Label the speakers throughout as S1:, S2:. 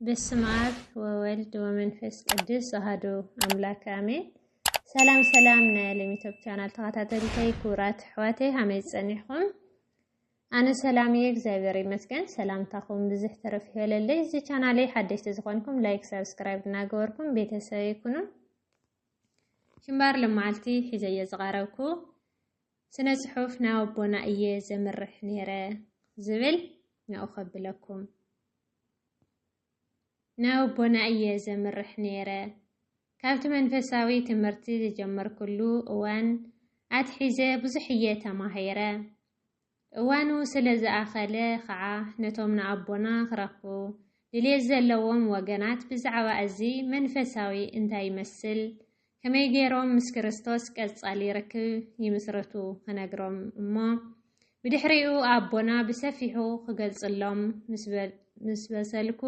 S1: በስመ አብ ወወልድ ወመንፈስ ቅዱስ አሐዱ አምላክ አሜን። ሰላም ናይ ዩቲዩብ ቻናል ተኸታተልተይ ክቡራት ኣሕዋተይ ከመይ ፀኒሕኩም? ኣነ ሰላም እየ እግዚአብሔር ይመስገን። ሰላምታኩም ብዙሕ ተረፍ ይበለለይ። እዚ ቻናለይ ሓደሽቲ ዝኾንኩም ላይክ ሰብስክራይብ እናገበርኩም ቤተሰብ ይኩኑ። ሽምባር ለማዓልቲ ሒዘየ ዝቐረብኩ ስነ ጽሑፍ ናይ ኣቦና እየ ዘምርሕ ነይረ ዝብል ንኣኸብለኩም። ናይ ኣቦና እየ ዘምርሕ ነይረ ካብቲ መንፈሳዊ ትምህርቲ ዝጀመርኩሉ እዋን ኣትሒዘ ብዙሕ እየ ተማሂረ። እዋኑ ስለ ዝኣኸለ ከዓ ነቶም ንኣቦና ክረኽቡ ድሌት ዘለዎም ወገናት ብዛዕባ እዚ መንፈሳዊ እንታይ ይመስል ከመይ ገይሮም ምስ ክርስቶስ ቀጻሊ ርክብ ይምስረቱ ክነግሮም እሞ ብድሕሪኡ ኣቦና ብሰፊሑ ክገልጽሎም ምስ በሰልኩ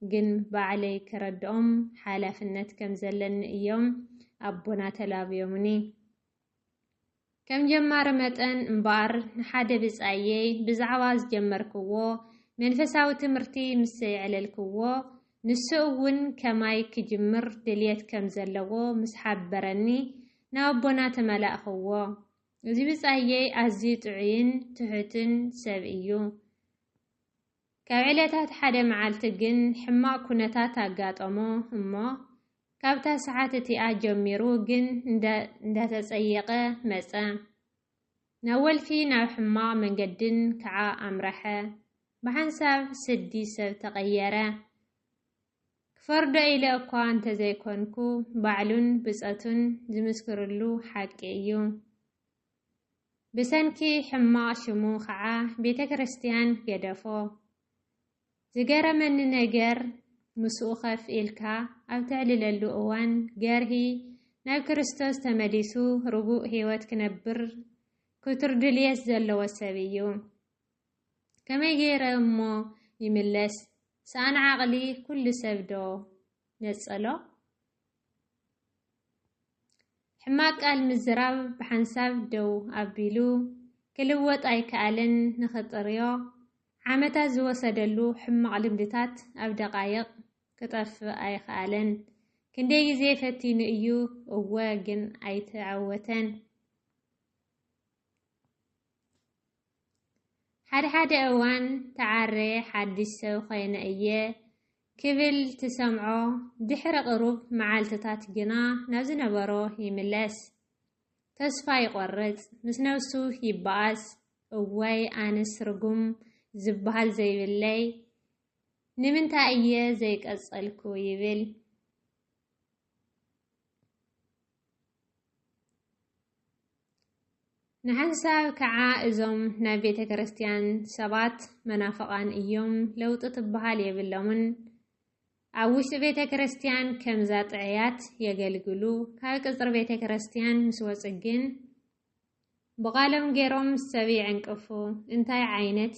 S1: ግን ባዕለይ ክረድኦም ሓላፍነት ከም ዘለኒ እዮም ኣቦና ተላብዮምኒ። ከም ጀማሪ መጠን እምበኣር ንሓደ ብጻየይ ብዛዕባ ዝጀመርክዎ መንፈሳዊ ትምህርቲ ምስ የዕለልክዎ ንሱ እውን ከማይ ክጅምር ድልየት ከም ዘለዎ ምስ ሓበረኒ ንኣቦና ተመላእኽዎ። እዚ ብጻየይ ኣዝዩ ጥዑይን ትሑትን ሰብ እዩ። ካብ ዕለታት ሓደ መዓልቲ ግን ሕማቅ ኩነታት ኣጋጠሞ እሞ ካብታ ሰዓት እቲኣ ጀሚሩ ግን እንዳተጸየቀ መጸ። ናብ ወልፊ ናብ ሕማቅ መንገድን ከዓ ኣምረሐ። ብሓንሳብ ስዲ ሰብ ተቐየረ። ክፈርዶ ኢለ እኳ እንተዘይኮንኩ ባዕሉን ብጸቱን ዝምስክርሉ ሓቂ እዩ። ብሰንኪ ሕማቅ ሽሙ ከዓ ቤተ ክርስቲያን ገደፎ። ዝገረመኒ ነገር ምስኡ ኸፍ ኢልካ ኣብ ትዕልለሉ እዋን ገርሂ ናብ ክርስቶስ ተመሊሱ ርጉእ ህይወት ክነብር ክቱር ድልየት ዘለዎ ሰብ እዩ። ከመይ ገይረ እሞ ይምለስ? ሰኣን ዓቕሊ ኩሉ ሰብ ዶ ነጸሎ? ሕማቅ ቃል ምዝራብ ብሓንሳብ ደው ኣቢሉ ክልወጥ ኣይከኣልን ንኽጥርዮ ዓመታት ዝወሰደሉ ሕማቅ ልምድታት ኣብ ደቃይቕ ክጠፍእ ኣይከኣለን። ክንደይ ግዜ ፈቲኑ እዩ እወ ግን ኣይተዓወተን። ሓደ እዋን ተዓረ ሓድሽ ሰብ ኮይነ እየ ክብል ትሰምዖ ድሕሪ ቅሩብ መዓልትታት ግና ናብ ዝነበሮ ይምለስ። ተስፋ ይቆርጽ፣ ምስ ነፍሱ ይበኣስ። እዋይ ኣነስ ርጉም ዝበሃል ዘይብለይ ንምንታይ እየ ዘይቀጸልኩ ይብል። ንሓንሳብ ከዓ እዞም ናይ ቤተ ክርስቲያን ሰባት መናፍቃን እዮም፣ ለውጢ ትበሃል የብሎምን። ኣብ ውሽጢ ቤተ ክርስቲያን ከምዛ ጥዕያት የገልግሉ። ካብ ቅጽሪ ቤተ ክርስቲያን ምስ ወጽ ግን ብቓሎም ገይሮም ሰብ ይዕንቅፉ። እንታይ ዓይነት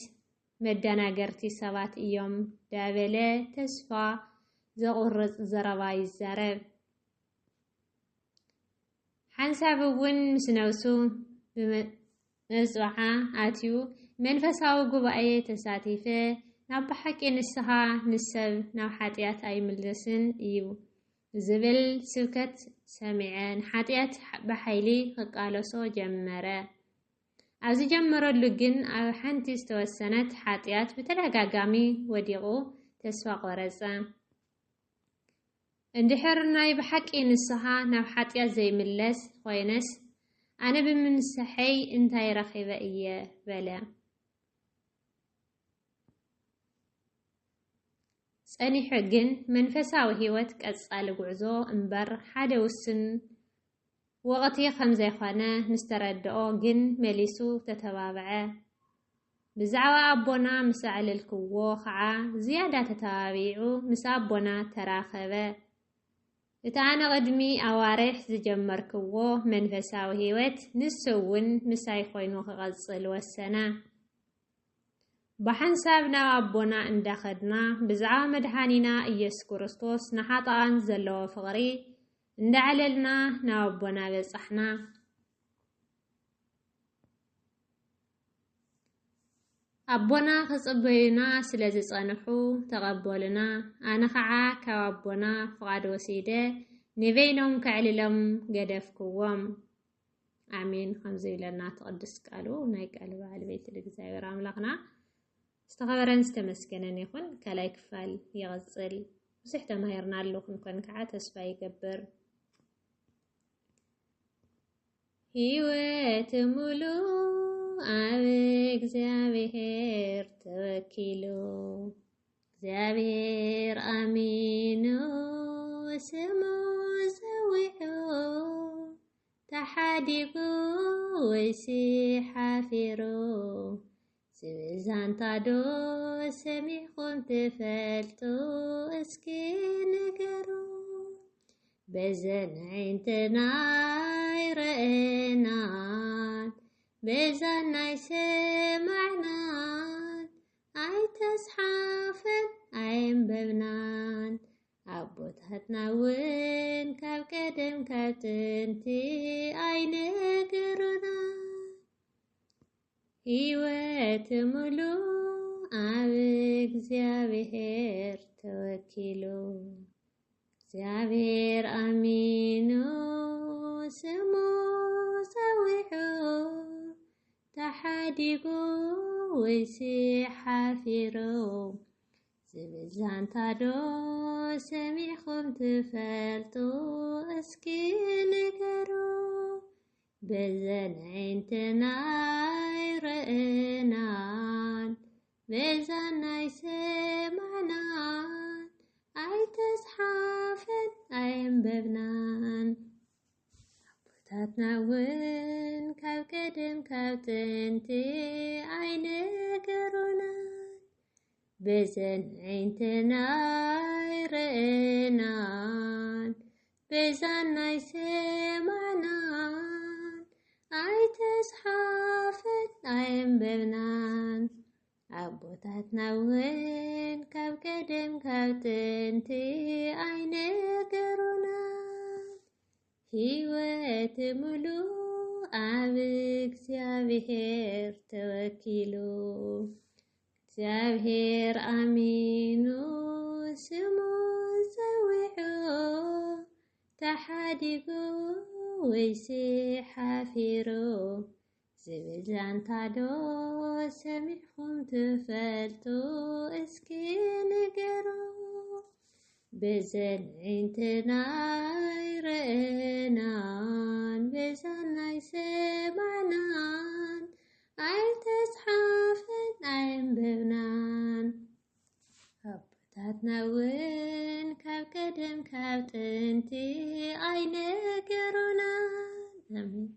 S1: መደናገርቲ ሰባት እዮም ዳበለ ተስፋ ዘቁርጽ ዘረባ ይዛረብ። ሓንሳብ እውን ምስ ነብሱ ብመጽባዓ ኣትዩ መንፈሳዊ ጉባኤ ተሳቲፈ ናብ ብሓቂ ንስኻ ንሰብ ናብ ሓጢኣት ኣይምልስን እዩ ዝብል ስብከት ሰሚዐን ሓጢኣት ብሓይሊ ክቃለሶ ጀመረ። ኣብዚ ጀመረሉ ግን ኣብ ሓንቲ ዝተወሰነት ሓጢኣት ብተደጋጋሚ ወዲቑ ተስፋ ቆረጸ። እንድሕር ናይ ብሓቂ ንስኻ ናብ ሓጢኣት ዘይምለስ ኮይነስ ኣነ ብምንስሐይ እንታይ ረኺበ እየ በለ። ጸኒሑ ግን መንፈሳዊ ህይወት ቀጻሊ ጉዕዞ እምበር ሓደ ውስን ወቕቲ ከም ዘይኾነ ምስ ተረድኦ ግን መሊሱ ተተባብዐ። ብዛዕባ ኣቦና ምስ ኣዕለልክዎ ከዓ ዝያዳ ተተባቢዑ ምስ ኣቦና ተራኸበ። እቲ ኣነ ቅድሚ ኣዋርሕ ዝጀመርክዎ መንፈሳዊ ህይወት ንሱ እውን ምሳይ ኮይኑ ክቐጽል ወሰነ። ብሓንሳብ ናብ ኣቦና እንዳኸድና ብዛዕባ መድሓኒና ኢየሱስ ክርስቶስ ንሓጣን ዘለዎ ፍቕሪ እንዳዕለልና ናብ ኣቦና በጻሕና። أبونا خصبينا سلازي صنحو تقبلنا أنا خعا كوابونا فقاد وسيدة نبينهم كعللم قدفكوهم آمين خمزي لنا تقدس قالوا نايك قالوا على بيت الإجزاء أملاقنا استغفرن استمسكنن يخون كلا يكفل يغسل وسحت ما يرنا لكم كن كعا تسفى يكبر هيوات ملو አብ እግዚአብሔር ተወኪሉ እግዚአብሔር አሚኑ ስሙ ዘዊዑ ተሓዲጉ ወይሲ ሓፊሩ ዝብዛንታዶ ሰሚዕኩም ትፈልጡ እስኪ ንገሩ በዘን ዓይንትና ይረአና بزناي سمعنان اي تسحافن ايم ببنان عبوتاتنا وين كاب قدم كاتنتي اي نقرنا هيوات ملو اب እግዚአብሔር ተወኪሉ እግዚአብሔር አሚኑ ስሙ ዘዊዑ ተሓዲጉ ወይሲ ሓፊሩ ዝብዛንታዶ ሰሚዕኩም ትፈልጡ እስኪ ንገሩ በዘን ዓይንትና ይረአናን በዛናይ ሰማዕናን ኣይተስሓፈን ኣየንበብናን ታትናውን ካብ ቀደም ካብ ጥንቲ ኣይነገሩናን በዘን ዓይንትና ይረአናን በዛናይ ሰማዕናን ኣይተስሓፈን ኣየንበብናን ኣቦታትናውን ካብ ቀደም ካብ ጥንቲ ኣይነገሩናን ህይወት ሙሉ አብ እግዚአብሔር ተወኪሉ እግዚአብሔር አሚኑ ስሙ ዘዊዑ ተሓዲጉ ወይሲ ሓፊሩ ዝብዛንታዶ ሰሚዕኩም ትፈልጡ እስኪ ንገሩ በዘን ዓይንትና ይረአናን በዛናይ ሰማዕናን ኣይተስሓፈን ኣየንበብናን ኣቦታትናውን ካብ ቀደም ካብ ጥንቲ ኣይነገሩናን አሜን